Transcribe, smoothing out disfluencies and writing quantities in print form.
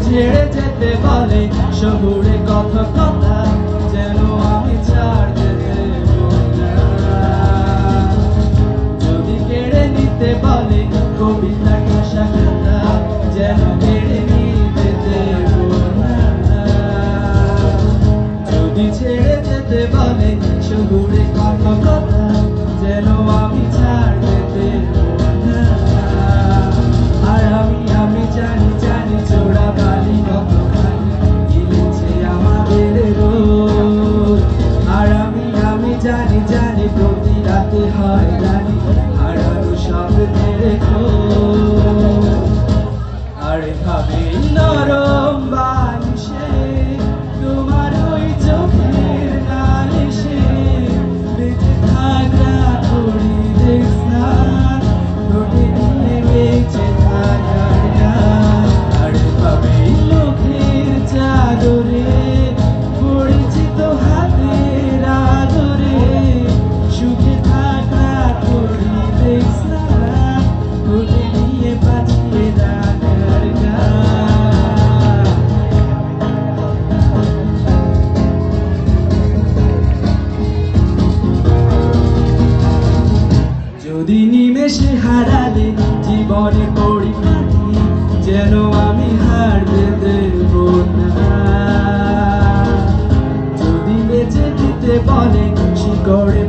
ছেড়ে যেতে বলে শহুরে কথকতা যেন আমি ছাড়তে দেব না। যদি কেড়ে নিতে বলে কবিতার ভাষা খাতা যেন কেড়ে নিতে দেব না। যদি ছেড়ে যেতে বলে শহুরে কথকতা যেন আমি ছাড়তে দেব না। আর আমি জানি জানি চোরা বালি কতখানি গিলেছে আমাদের রোজ। আর আমি জানি জানি প্রতি রাতে হয় জানি হারানো স্বপ্নের খোঁজ। আরে ভাবে নরম বালিশে তোমার ওই চোখের নালিশে বেঁচে থাকা করি দেখ না ঠোঁটে নিয়ে বেঁচে থাকার গান। আরে ভাবে লোকের চাদরে পরিচিত হাতের আদরে সুখে থাকা করি দেখ না ঠোঁটে নিয়ে বাঁচিয়ে রাখার গান। যদি নিমেষে হারালে জীবনের পরিপাটি যেন আমি হারতে দেব না। যদি বেঁচে দিতে বলে শিকড়ে